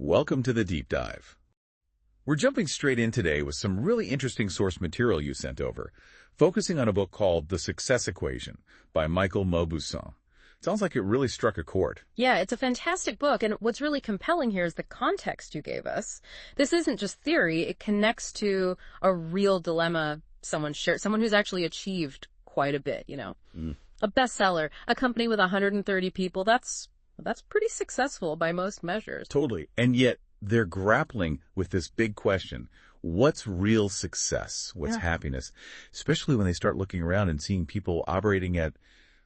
Welcome to the Deep Dive. We're jumping straight in today with some really interesting source material you sent over, focusing on a book called The Success Equation by Mauboussin. Sounds like it really struck a chord. Yeah, it's a fantastic book, and what's really compelling here is the context you gave us. This isn't just theory, it connects to a real dilemma someone shared, someone who's actually achieved quite a bit, A bestseller, a company with 130 people, that's pretty successful by most measures. Totally. And yet they're grappling with this big question. What's real success? What's happiness? Especially when they start looking around and seeing people operating at,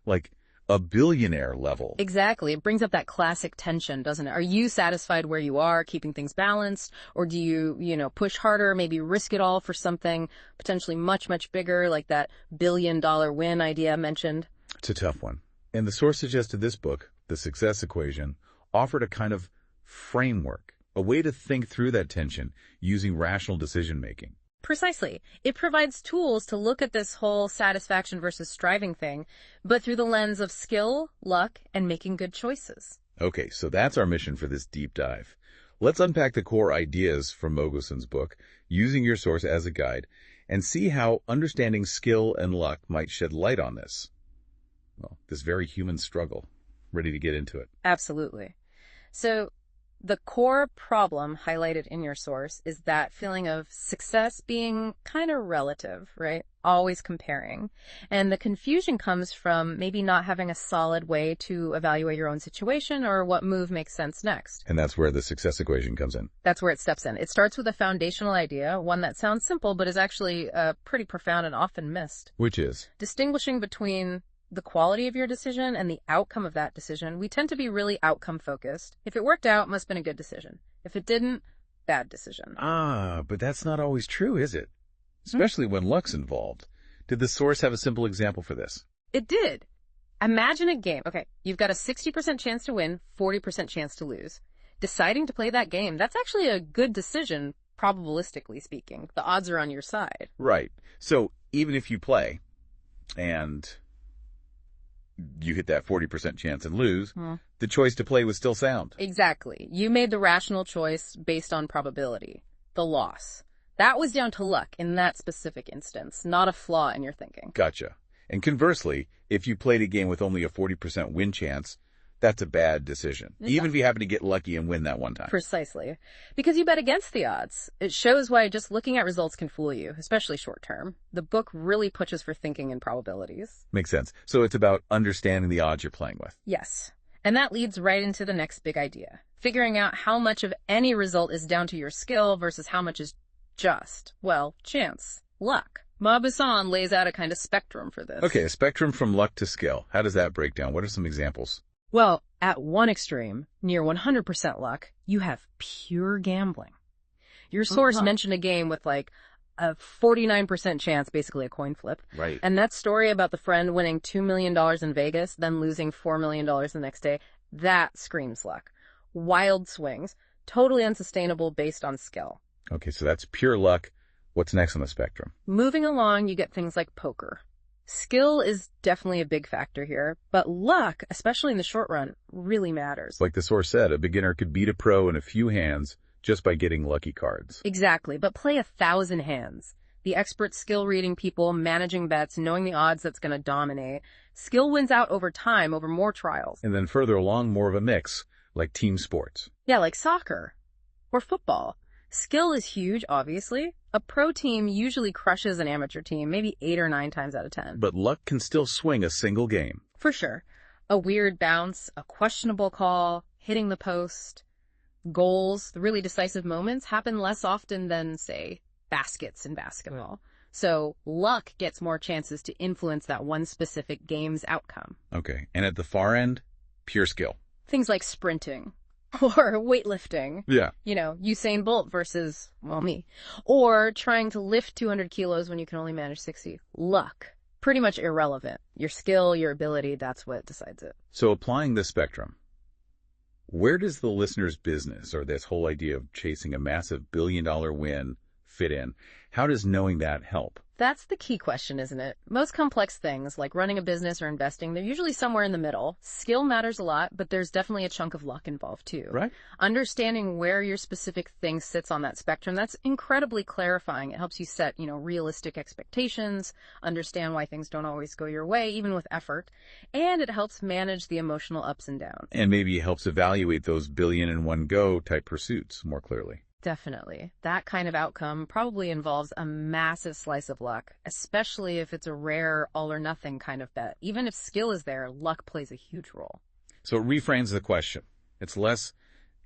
like, a billionaire level. Exactly. It brings up that classic tension, doesn't it? Are you satisfied where you are, keeping things balanced? Or do you, push harder, maybe risk it all for something potentially much, much bigger, like that billion-dollar win idea mentioned? It's a tough one. And the source suggested this book, The Success Equation, offered a kind of framework, a way to think through that tension using rational decision-making. Precisely. It provides tools to look at this whole satisfaction versus striving thing, but through the lens of skill, luck, and making good choices. Okay, so that's our mission for this deep dive. Let's unpack the core ideas from Maubousin's book, using your source as a guide, and see how understanding skill and luck might shed light on this. Well, this very human struggle. Ready to get into it? Absolutely. So the core problem highlighted in your source is that feeling of success being kind of relative, right? Always comparing. And the confusion comes from maybe not having a solid way to evaluate your own situation or what move makes sense next. And that's where the success equation comes in. That's where it steps in. It starts with a foundational idea, one that sounds simple but is actually pretty profound and often missed. Which is? Distinguishing between the quality of your decision and the outcome of that decision. We tend to be really outcome focused. If it worked out, it must have been a good decision. If it didn't, bad decision. But that's not always true, is it? Especially when luck's involved. Did the source have a simple example for this? It did. Imagine a game. Okay, you've got a 60% chance to win, 40% chance to lose. Deciding to play that game, that's actually a good decision, probabilistically speaking. The odds are on your side. Right. So even if you play and you hit that 40% chance and lose, the choice to play was still sound. Exactly. You made the rational choice based on probability. The loss. That was down to luck in that specific instance, not a flaw in your thinking. Gotcha. And conversely, if you played a game with only a 40% win chance, that's a bad decision, even if you happen to get lucky and win that one time. Precisely. Because you bet against the odds. It shows why just looking at results can fool you, especially short term. The book really pushes for thinking in probabilities. Makes sense. So it's about understanding the odds you're playing with. Yes. And that leads right into the next big idea. Figuring out how much of any result is down to your skill versus how much is just, chance, luck. Mauboussin lays out a kind of spectrum for this. Okay, a spectrum from luck to skill. How does that break down? What are some examples? Well, at one extreme, near 100% luck, you have pure gambling. Your source mentioned a game with like a 49% chance, basically a coin flip. Right. And that story about the friend winning $2 million in Vegas, then losing $4 million the next day, that screams luck. Wild swings, totally unsustainable based on skill. Okay, so that's pure luck. What's next on the spectrum? Moving along, you get things like poker. Skill is definitely a big factor here, but luck, especially in the short run, really matters. Like the source said, a beginner could beat a pro in a few hands just by getting lucky cards. Exactly, but play 1,000 hands. The expert skill reading people, managing bets, knowing the odds that's going to dominate. Skill wins out over time, over more trials. And then further along, more of a mix, like team sports. Yeah, like soccer or football. Skill is huge, obviously. A pro team usually crushes an amateur team, maybe 8 or 9 times out of 10. But luck can still swing a single game. For sure. A weird bounce, a questionable call, hitting the post. Goals, the really decisive moments, happen less often than, say, baskets in basketball. So luck gets more chances to influence that one specific game's outcome. Okay, and at the far end, pure skill. Things like sprinting. Or weightlifting. Yeah. Usain Bolt versus, me. Or trying to lift 200 kilos when you can only manage 60. Luck. Pretty much irrelevant. Your skill, your ability, that's what decides it. So applying this spectrum, where does the listener's business or this whole idea of chasing a massive billion-dollar win fit in? How does knowing that help? That's the key question, isn't it? Most complex things, like running a business or investing, they're usually somewhere in the middle. Skill matters a lot, but there's definitely a chunk of luck involved too. Right? Understanding where your specific thing sits on that spectrum, that's incredibly clarifying. It helps you set, realistic expectations, understand why things don't always go your way, even with effort, and it helps manage the emotional ups and downs. And maybe helps evaluate those billion in one go type pursuits more clearly. Definitely. That kind of outcome probably involves a massive slice of luck, especially if it's a rare all or nothing kind of bet. Even if skill is there, luck plays a huge role. So it reframes the question. It's less,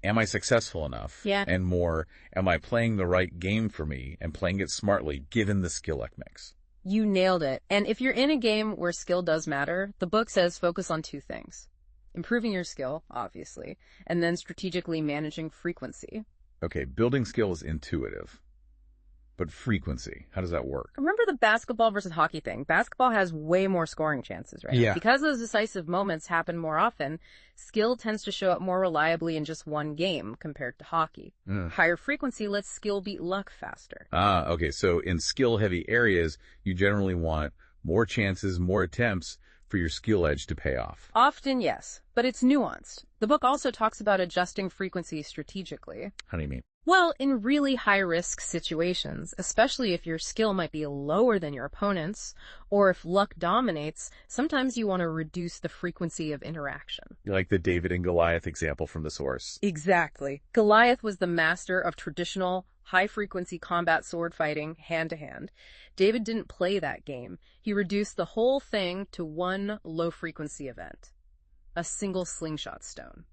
am I successful enough? Yeah. And more, am I playing the right game for me and playing it smartly given the skill luck mix? You nailed it. And if you're in a game where skill does matter, the book says focus on two things. Improving your skill, obviously, and then strategically managing frequency. Okay, building skill is intuitive. But frequency, how does that work? Remember the basketball versus hockey thing? Basketball has way more scoring chances, right? Yeah. Because those decisive moments happen more often, skill tends to show up more reliably in just one game compared to hockey. Higher frequency lets skill beat luck faster. Okay, so in skill-heavy areas, you generally want more chances, more attempts for your skill edge to pay off. Often, yes, but it's nuanced. The book also talks about adjusting frequency strategically. How do you mean? Well, in really high-risk situations, especially if your skill might be lower than your opponent's, or if luck dominates, sometimes you want to reduce the frequency of interaction. Like the David and Goliath example from the source. Exactly. Goliath was the master of traditional, high-frequency combat sword fighting, hand-to-hand. David didn't play that game. He reduced the whole thing to one low-frequency event. A single slingshot stone.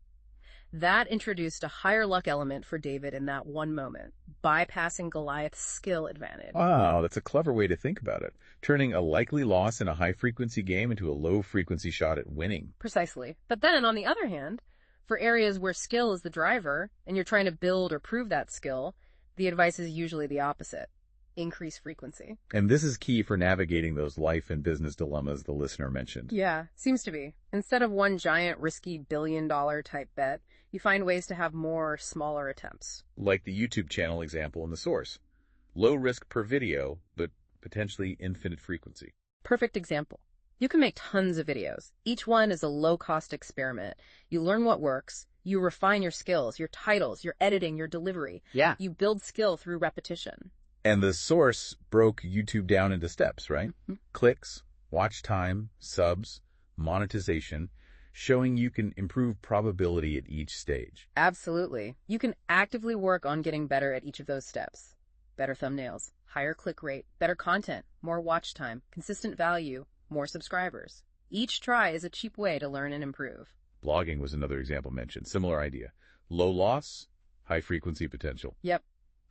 That introduced a higher luck element for David in that one moment, bypassing Goliath's skill advantage. Wow, that's a clever way to think about it. Turning a likely loss in a high-frequency game into a low-frequency shot at winning. Precisely. But then, on the other hand, for areas where skill is the driver, and you're trying to build or prove that skill, the advice is usually the opposite. Increase frequency. And this is key for navigating those life and business dilemmas the listener mentioned. Yeah, seems to be. Instead of one giant, risky billion-dollar type bet, you find ways to have more smaller attempts. Like the YouTube channel example in the source. Low risk per video, but potentially infinite frequency. Perfect example. You can make tons of videos. Each one is a low-cost experiment. You learn what works. You refine your skills, your titles, your editing, your delivery. Yeah. You build skill through repetition. And the source broke YouTube down into steps, right? Clicks, watch time, subs, monetization, showing you can improve probability at each stage. Absolutely. You can actively work on getting better at each of those steps. Better thumbnails, higher click rate, better content, more watch time, consistent value, more subscribers. Each try is a cheap way to learn and improve. Blogging was another example mentioned. Similar idea. Low loss, high frequency potential. Yep.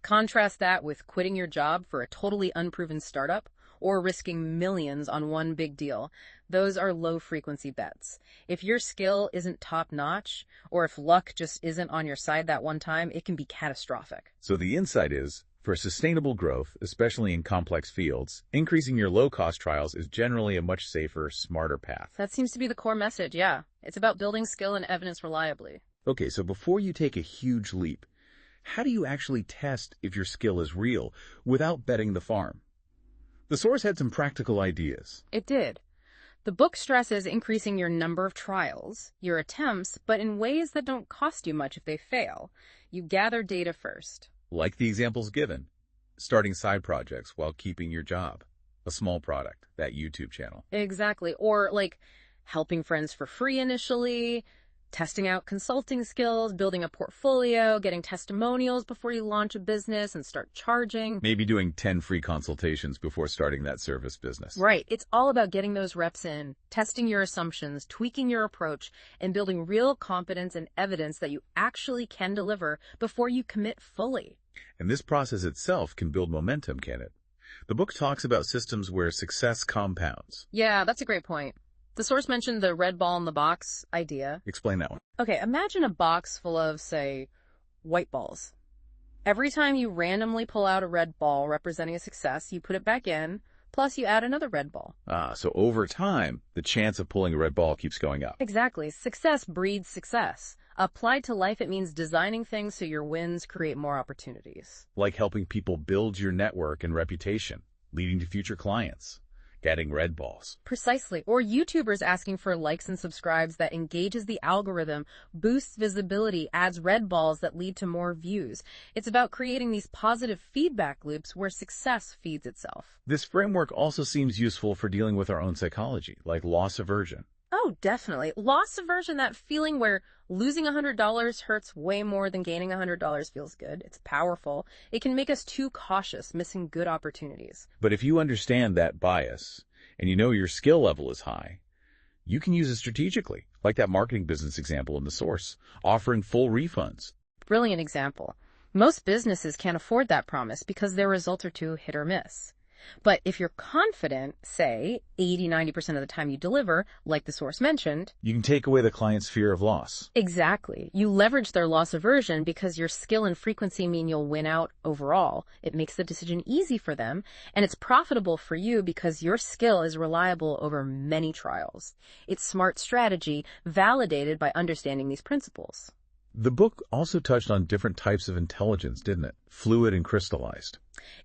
Contrast that with quitting your job for a totally unproven startup or risking millions on one big deal. Those are low-frequency bets. If your skill isn't top-notch, or if luck just isn't on your side that one time, it can be catastrophic. So the insight is, for sustainable growth, especially in complex fields, increasing your low-cost trials is generally a much safer, smarter path. That seems to be the core message, yeah. It's about building skill and evidence reliably. Okay, so before you take a huge leap, how do you actually test if your skill is real without betting the farm? The source had some practical ideas. It did. The book stresses increasing your number of trials, your attempts, but in ways that don't cost you much if they fail. You gather data first. Like the examples given, starting side projects while keeping your job, a small product, that YouTube channel. Exactly. Or like helping friends for free initially, testing out consulting skills, building a portfolio, getting testimonials before you launch a business and start charging. Maybe doing 10 free consultations before starting that service business. Right. It's all about getting those reps in, testing your assumptions, tweaking your approach, and building real competence and evidence that you actually can deliver before you commit fully. And this process itself can build momentum, can it? The book talks about systems where success compounds. Yeah, that's a great point. The source mentioned the red ball in the box idea. Explain that one. Okay, imagine a box full of, say, white balls. Every time you randomly pull out a red ball representing a success, you put it back in, plus you add another red ball. So over time, the chance of pulling a red ball keeps going up. Exactly. Success breeds success. Applied to life, it means designing things so your wins create more opportunities. Like helping people build your network and reputation. leading to future clients, getting red balls. Precisely. Or YouTubers asking for likes and subscribes that engages the algorithm, boosts visibility, adds red balls that lead to more views. It's about creating these positive feedback loops where success feeds itself. This framework also seems useful for dealing with our own psychology, like loss aversion. Oh, definitely. Loss aversion, that feeling where losing $100 hurts way more than gaining $100 feels good. It's powerful. It can make us too cautious, missing good opportunities. But if you understand that bias, and you know your skill level is high, you can use it strategically, like that marketing business example in the source, offering full refunds. Brilliant example. Most businesses can't afford that promise because their results are too hit or miss. But if you're confident, say, 80–90% of the time you deliver, like the source mentioned, You can take away the client's fear of loss. exactly. You leverage their loss aversion because your skill and frequency mean you'll win out overall. It makes the decision easy for them, and it's profitable for you because your skill is reliable over many trials. It's smart strategy, validated by understanding these principles. The book also touched on different types of intelligence, didn't it? Fluid and crystallized.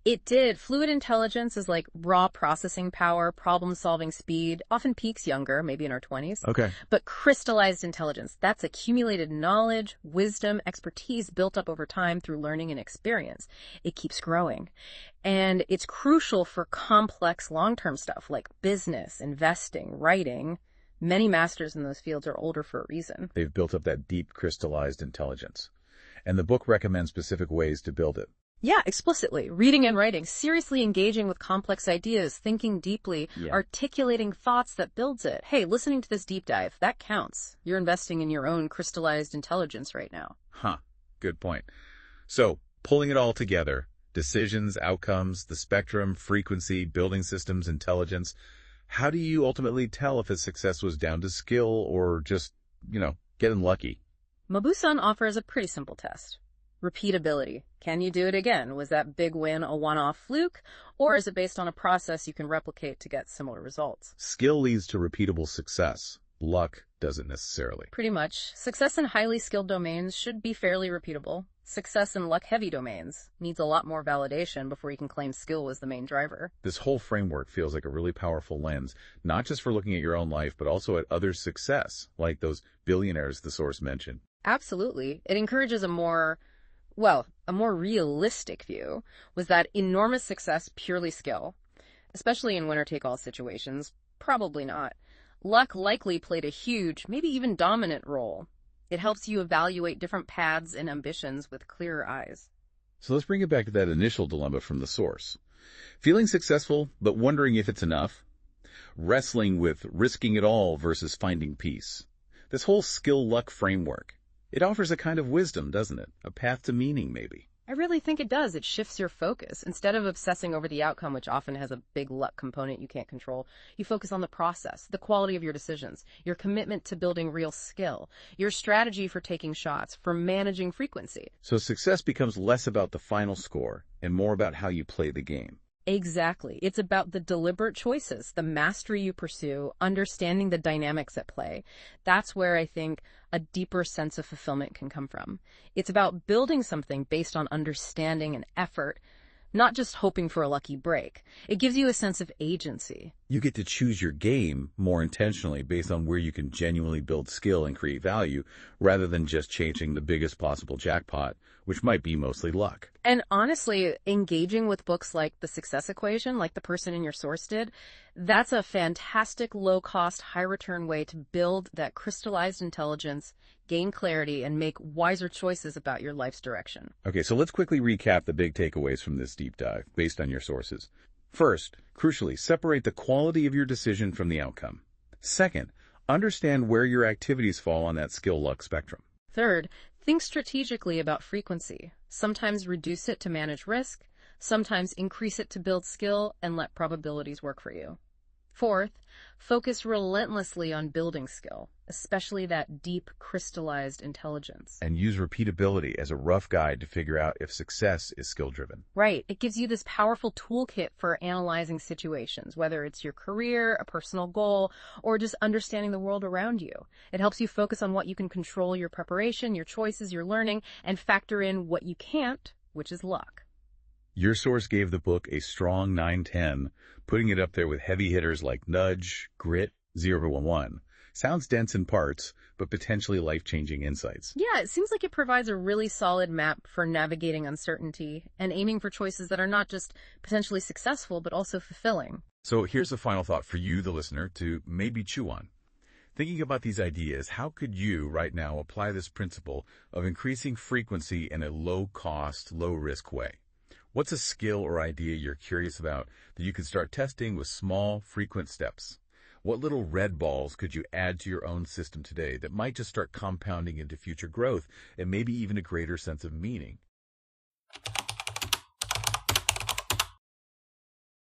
It did. Fluid intelligence is like raw processing power, problem-solving speed, often peaks younger, maybe in our 20s. Okay. But crystallized intelligence, that's accumulated knowledge, wisdom, expertise built up over time through learning and experience. It keeps growing. And it's crucial for complex long-term stuff like business, investing, writing. Many masters in those fields are older for a reason. They've built up that deep crystallized intelligence. And the book recommends specific ways to build it. Yeah, explicitly. Reading and writing, seriously engaging with complex ideas, thinking deeply, articulating thoughts that builds it. Hey, listening to this deep dive, that counts. You're investing in your own crystallized intelligence right now. Good point. So, pulling it all together, decisions, outcomes, the spectrum, frequency, building systems, intelligence, how do you ultimately tell if a success was down to skill or just, getting lucky? Mauboussin offers a pretty simple test. Repeatability. Can you do it again? Was that big win a one-off fluke, or is it based on a process you can replicate to get similar results? Skill leads to repeatable success. Luck doesn't necessarily. Pretty much. Success in highly skilled domains should be fairly repeatable. Success in luck-heavy domains needs a lot more validation before you can claim skill was the main driver. This whole framework feels like a really powerful lens, not just for looking at your own life, but also at others' success, like those billionaires the source mentioned. Absolutely. It encourages a more realistic view. Was that enormous success purely skill? Especially in winner-take-all situations? Probably not. Luck likely played a huge, maybe even dominant role. It helps you evaluate different paths and ambitions with clearer eyes. So let's bring it back to that initial dilemma from the source. Feeling successful, but wondering if it's enough. Wrestling with risking it all versus finding peace. This whole skill-luck framework, it offers a kind of wisdom, doesn't it? A path to meaning, maybe. I really think it does. It shifts your focus. Instead of obsessing over the outcome, which often has a big luck component you can't control, you focus on the process, the quality of your decisions, your commitment to building real skill, your strategy for taking shots, for managing frequency. So success becomes less about the final score and more about how you play the game. Exactly. It's about the deliberate choices, the mastery you pursue, understanding the dynamics at play. That's where I think a deeper sense of fulfillment can come from. It's about building something based on understanding and effort, not just hoping for a lucky break. It gives you a sense of agency. You get to choose your game more intentionally based on where you can genuinely build skill and create value, rather than just chasing the biggest possible jackpot, which might be mostly luck. And honestly, engaging with books like The Success Equation, like the person in your source did, that's a fantastic, low-cost, high-return way to build that crystallized intelligence, gain clarity, and make wiser choices about your life's direction. Okay, so let's quickly recap the big takeaways from this deep dive based on your sources. First, crucially, separate the quality of your decision from the outcome. Second, understand where your activities fall on that skill-luck spectrum. Third, think strategically about frequency. Sometimes reduce it to manage risk, sometimes increase it to build skill and let probabilities work for you. Fourth, focus relentlessly on building skill, especially that deep, crystallized intelligence. And use repeatability as a rough guide to figure out if success is skill-driven. Right. It gives you this powerful toolkit for analyzing situations, whether it's your career, a personal goal, or just understanding the world around you. It helps you focus on what you can control, your preparation, your choices, your learning, and factor in what you can't, which is luck. Your source gave the book a strong 9/10, putting it up there with heavy hitters like Nudge, Grit, 0 to 1. Sounds dense in parts, but potentially life-changing insights. Yeah, it seems like it provides a really solid map for navigating uncertainty and aiming for choices that are not just potentially successful, but also fulfilling. So here's a final thought for you, the listener, to maybe chew on. Thinking about these ideas, how could you right now apply this principle of increasing frequency in a low-cost, low-risk way? What's a skill or idea you're curious about that you could start testing with small, frequent steps? What little red balls could you add to your own system today that might just start compounding into future growth and maybe even a greater sense of meaning?